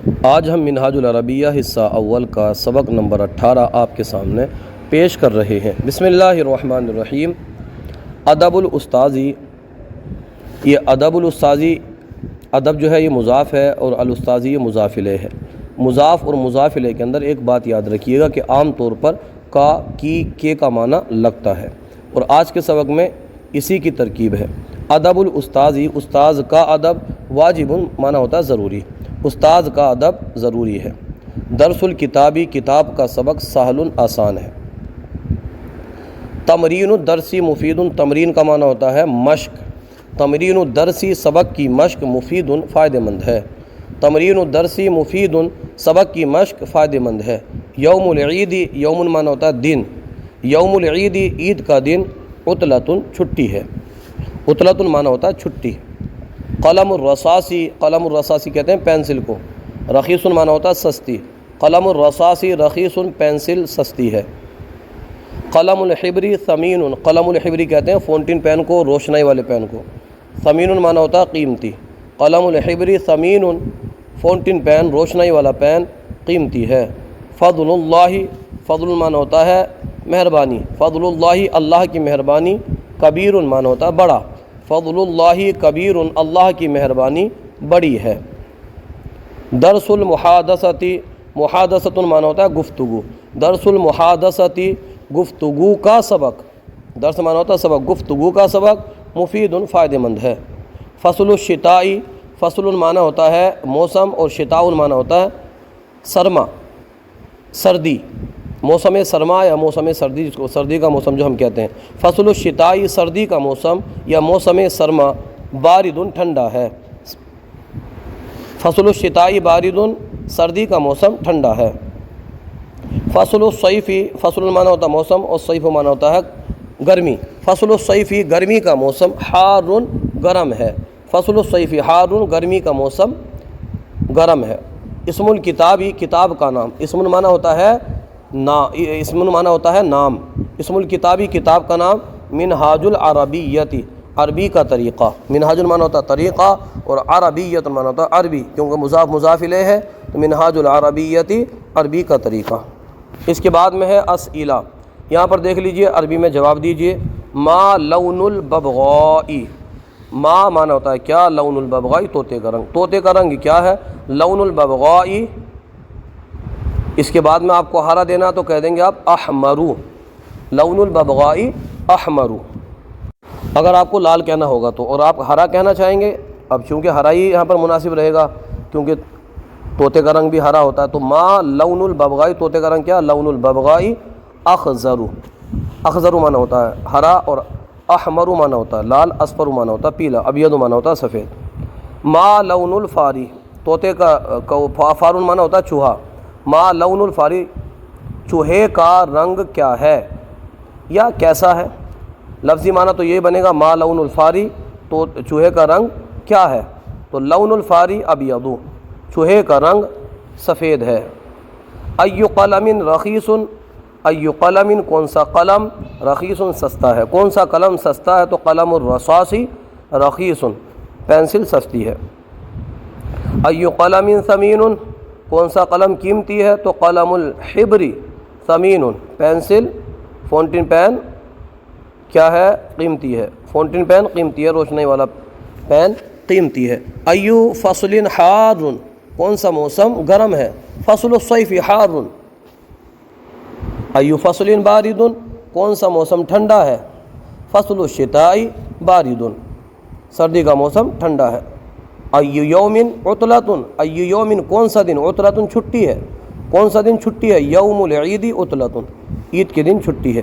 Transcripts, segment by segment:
آج ہم منہاج العربیہ حصہ اول کا سبق نمبر 18 آپ کے سامنے پیش کر رہے ہیں۔ بسم اللہ الرحمن الرحیم۔ ادب الاستاذی، یہ ادب الاستاذی، ادب جو ہے یہ مضاف ہے اور الاستاذی یہ مضاف الیہ ہے۔ مضاف اور مضاف الیہ کے اندر ایک بات یاد رکھیے گا کہ عام طور پر کا، کی، کے کا معنی لگتا ہے، اور آج کے سبق میں اسی کی ترکیب ہے۔ ادب الاستاذی، استاذ کا ادب، واجب معنی ہوتا ہے ضروری، استاذ کا ادب ضروری ہے۔ درس الکتابی، کتاب کا سبق سہل آسان ہے۔ تمرین الدرسی مفید، تمرین کا معنی ہوتا ہے مشق، تمرین الدرسی سبق کی مشق، مفید فائدہ مند ہے۔ تمرین الدرسی مفید، سبق کی مشق فائدہ مند ہے۔ یوم العید، یوم معنی ہوتا ہے دن، یوم العید عید کا دن، عطلۃ چھٹی ہے، عطلۃ معنی ہوتا ہے چھٹی۔ قلم الرصاصی، قلم الرصاصی کہتے ہیں پینسل کو، رخیص معنی ہوتا ہے سستی، قلم الرصاصی رخیص، پینسل سستی ہے۔ قلم الحبری ثمین، قلم الحبری کہتے ہیں فونٹین پین کو، روشنائی والے پین کو، ثمین معنی ہوتا ہے قیمتی، قلم الحبری ثمین، فونٹین پین روشنائی والا پین قیمتی ہے۔ فضل اللہ، فضل معنی ہوتا ہے مہربانی، فضل اللہ اللہ کی مہربانی، کبیر معنی ہوتا ہے بڑا، فضل اللہ کبیر اللہ کی مہربانی بڑی ہے۔ درس المحادثتی، محادثۃ معنی ہوتا ہے گفتگو، درس المحادثتی گفتگو کا سبق، درس معنی ہوتا ہے سبق، گفتگو کا سبق، مفید فائدہ مند ہے۔ فصل الشتائی، فصل معنی ہوتا ہے موسم، اور شتاء معنی ہوتا ہے سرما، سردی، موسم سرما یا موسم سردی، جس کو سردی کا موسم جو ہم کہتے ہیں۔ فصل الشتائی سردی کا موسم یا موسم سرما، بارد ٹھنڈا ہے، فصل الشتائی بارد سردی کا موسم ٹھنڈا ہے۔ فصل الصیفی، فصل معنی ہوتا ہے موسم، اور صیف معنی ہوتا ہے گرمی، فصل الصیفی گرمی کا موسم، حار گرم ہے، فصل الصیفی حار گرمی کا موسم گرم ہے۔ اسم الکتابی، کتاب کا نام، اسم معنی ہوتا ہے اسم معنی ہوتا ہے نام، اسم الکتابی کتاب کا نام، منہاج العربیتی عربی کا طریقہ، منہاج معنی ہوتا ہے طریقہ، اور عربیت معنی ہوتا ہے عربی، کیونکہ مضاف مضاف الیہ ہے تو منہاج العربیتی عربی کا طریقہ۔ اس کے بعد میں ہے اسئلہ، یہاں پر دیکھ لیجئے عربی میں جواب دیجئے۔ ما لون الببغائی، ما معنی ہوتا ہے کیا، لون الببغائی طوطے کا رنگ، طوطے کا رنگ کیا ہے، لون الببغائی۔ اس کے بعد میں آپ کو ہرا دینا تو کہہ دیں گے آپ احمرو، لون الببغائی احمرو۔ اگر آپ کو لال کہنا ہوگا تو، اور آپ ہرا کہنا چاہیں گے، اب چونکہ ہرا ہی یہاں پر مناسب رہے گا کیونکہ طوطے کا رنگ بھی ہرا ہوتا ہے، تو ما لون الببغائی طوطے کا رنگ کیا، لون الببغائی اخضر، اخضر معنی ہوتا ہے ہرا، اور احمر معنی ہوتا ہے لال، اصفر معنی ہوتا ہے پیلا، ابیض معنی ہوتا ہے سفید۔ ما لون الفاری، طوطے کا فارون معنی ہوتا ہے چوہا، ما لون الفاری چوہے کا رنگ کیا ہے یا کیسا ہے، لفظی معنی تو یہ بنے گا ما لون الفاری، تو چوہے کا رنگ کیا ہے، تو لون الفاری ابیض، چوہے کا رنگ سفید ہے۔ ای قلم رخیص، ای قلم کون سا قلم، رخیص سستا ہے، کون سا قلم سستا ہے، تو قلم الرصاصی رخیص، پینسل سستی ہے۔ ای قلم ثمین، کون سا قلم قیمتی ہے، تو قلم الحبری ثمین، پینسل فونٹین پین کیا ہے، قیمتی ہے، فونٹین پین قیمتی ہے، روشنائی والا پین قیمتی ہے۔ ایو فصل حار، کون سا موسم گرم ہے، فصل الصیف حار۔ ایو فصل بارد، کون سا موسم ٹھنڈا ہے، فصل الشتاء بارد، سردی کا موسم ٹھنڈا ہے۔ ایو یوم عطلۃ، ایو یوم کون سا دن، عطلۃ چھٹی ہے، کون سا دن چھٹی ہے، یوم العید عطلۃ، عید کے دن چھٹی ہے۔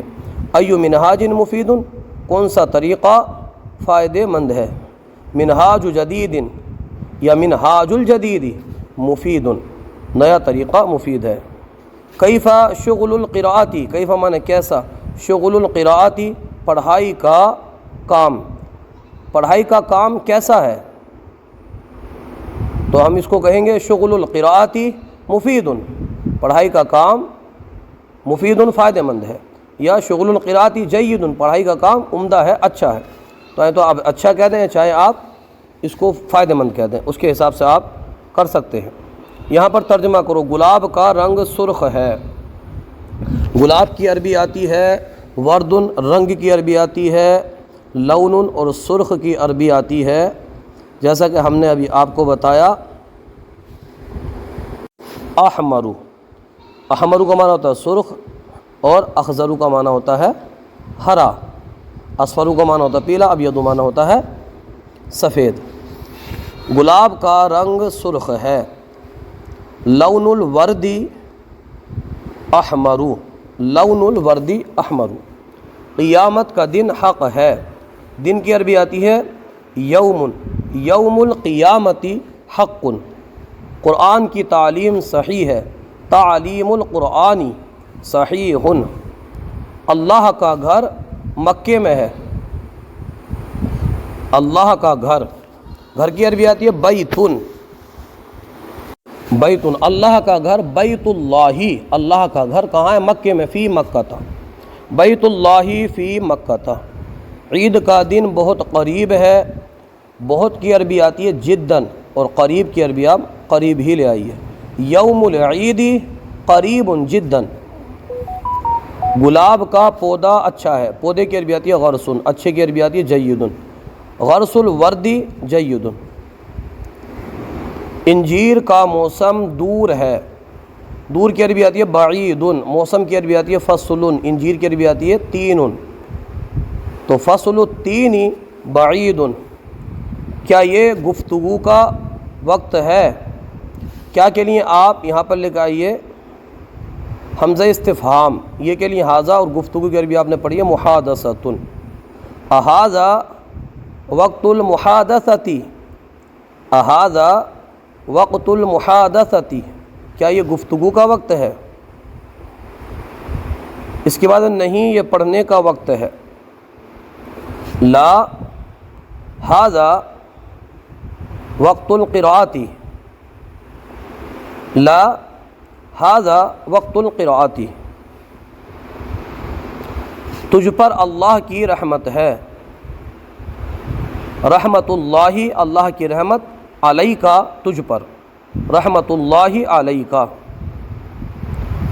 ایو منہاج مفید، کون سا طریقہ فائدہ مند ہے، منہاج جدید یا منہاج الجدید مفید، نیا طریقہ مفید ہے۔ کیف شغل القراءتی، کیف معنی کیسا، شغل القراءتی پڑھائی کا کام، پڑھائی کا کام کیسا ہے، تو ہم اس کو کہیں گے شغل القراءتی مفید، پڑھائی کا کام مفید فائدہ مند ہے، یا شغل القراءتی جید، پڑھائی کا کام عمدہ ہے، اچھا ہے، تو آپ اچھا کہہ دیں چاہے آپ اس کو فائدہ مند کہہ دیں، اس کے حساب سے آپ کر سکتے ہیں۔ یہاں پر ترجمہ کرو، گلاب کا رنگ سرخ ہے۔ گلاب کی عربی آتی ہے وردن، رنگ کی عربی آتی ہے لون، اور سرخ کی عربی آتی ہے جیسا کہ ہم نے ابھی آپ کو بتایا احمرو۔ احمرو کا معنی ہوتا ہے سرخ، اور اخضرو کا معنی ہوتا ہے ہرا، اصفرو کا معنی ہوتا ہے پیلا، ابیض معنی ہوتا ہے سفید۔ گلاب کا رنگ سرخ ہے، لون الوردی احمرو، لون الوردی احمرو۔ قیامت کا دن حق ہے، دن کی عربی آتی ہے یوم، یوم القیامتی حق۔ قرآن کی تعلیم صحیح ہے، تعلیم القرآنی صحیح۔ اللہ کا گھر مکے میں ہے، اللہ کا گھر، گھر کی عربی آتی ہے بیتن، بیتن، اللہ کا گھر بیت اللہ، اللہ کا گھر کہاں ہے؟ مکے میں، فی مکہ تھا، بیت اللہ فی مکہ تھا۔ عید کا دن بہت قریب ہے، بہت کی عربی آتی ہے جدن، اور قریب کی عربی آپ قریب ہی لے آئیے، یوم العید قریب جدن۔ گلاب کا پودا اچھا ہے، پودے کی عربی آتی ہے غرسن، اچھے کی عربی آتی ہے جیدن، غرس الوردی جیدن۔ انجیر کا موسم دور ہے، دور کی عربی آتی ہے بعیدن، موسم کی عربی آتی ہے فصلن، انجیر کی عربی آتی ہے تینن، تو فصل التین بعیدن۔ کیا یہ گفتگو کا وقت ہے؟ کیا کے لیے آپ یہاں پر لکھ آئیے حمزہ استفہام، یہ کے لیے حاضہ، اور گفتگو کی عربی آپ نے پڑھی ہے محادثۃن۔ احاذا وقت المحادثتی، احاذا وقت المحادثتی، کیا یہ گفتگو کا وقت ہے؟ اس کے بعد نہیں، یہ پڑھنے کا وقت ہے۔ لا ھذا وقت القراءتی، لا ھذا وقت القراءتی۔ تجھ پر اللہ کی رحمت ہے، رحمت اللہ، اللہ کی رحمت، علیکا تجھ پر، رحمت اللہ علیکا۔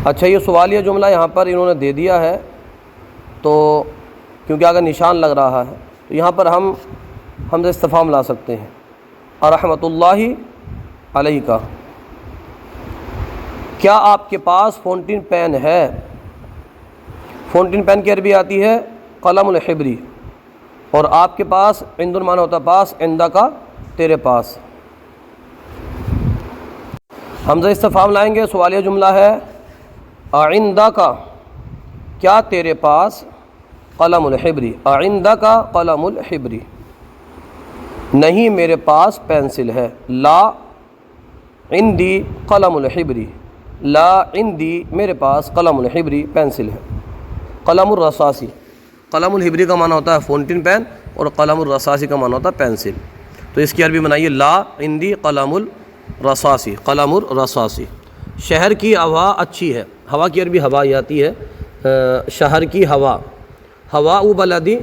اچھا، یہ سوالیہ جملہ یہاں پر انہوں نے دے دیا ہے، تو کیونکہ اگر نشان لگ رہا ہے تو یہاں پر ہم حمزہ استفہام لا سکتے ہیں، رحمت اللہ علیکا۔ کیا آپ کے پاس فونٹین پین ہے؟ فونٹین پین کی عربی آتی ہے قلم الحبری، اور آپ کے پاس، عند معنی ہوتا ہے پاس، عندہ کا تیرے پاس۔ حمزہ استفہام لائیں گے، سوالیہ جملہ ہے عندہ کا، کیا تیرے پاس، قلم الحبری، عندہ کا قلم الحبری، نہیں میرے پاس پینسل ہے، لا عندی قلم الحبری، لا عندی میرے پاس قلم الحبری پینسل ہے۔ قلم الرصاصی، قلم الحبری کا معنی ہوتا ہے فونٹین پین، اور قلم الرصاصی کا معنی ہوتا ہے پینسل، تو اس کی عربی بنائیے لا عندی قلم الرصاصی، قلم الرصاصی۔ شہر کی ہوا اچھی ہے، ہوا کی عربی ہوا ہی آتی ہے، شہر کی ہوا، ہواء بلدی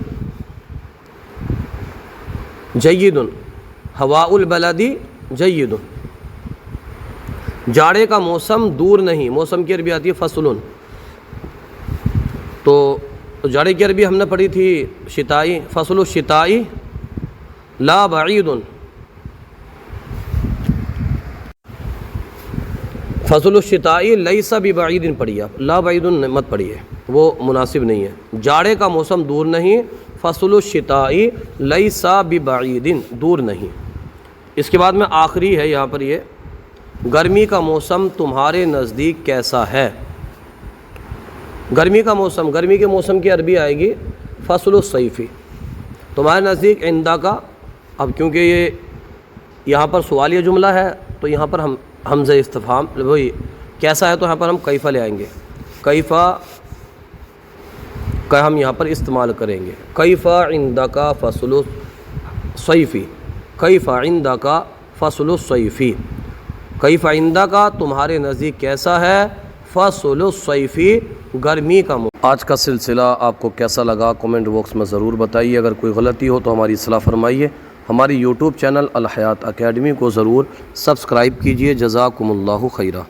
جید، ہواء البلدی جید۔ جاڑے کا موسم دور نہیں، موسم کی عربی آتی ہے فصلن، تو جاڑے کی عربی ہم نے پڑھی تھی شتائی، فصل الشتائی لا بعید، فصل الشتائی لیس ببعید پڑھی آپ، لا بعید مت پڑھیے، وہ مناسب نہیں ہے۔ جاڑے کا موسم دور نہیں، فصل الشتائی لیس ببعید، دور نہیں۔ اس کے بعد میں آخری ہے یہاں پر، یہ گرمی کا موسم تمہارے نزدیک کیسا ہے؟ گرمی کا موسم، گرمی کے موسم کی عربی آئے گی فصل الصیفی، تمہارے نزدیک عندہ کا۔ اب کیونکہ یہ یہاں پر سوالیہ جملہ ہے تو یہاں پر ہم حمزہ استفہام، وہی کیسا ہے تو یہاں پر ہم کیفہ لے آئیں گے، کیفہ کا ہم یہاں پر استعمال کریں گے، کیفہ عندہ کا فصل الصیفی، کیفہ عندہ کا فصل الصیفی، کیفہ عندہ کا تمہارے نزدیک کیسا ہے، فصل الصیفی گرمی کا موسم۔ آج کا سلسلہ آپ کو کیسا لگا کمنٹ باکس میں ضرور بتائیے، اگر کوئی غلطی ہو تو ہماری اصلاح فرمائیے۔ ہماری یوٹیوب چینل الحیات اکیڈمی کو ضرور سبسکرائب کیجیے۔ جزاکم اللہ خیرہ۔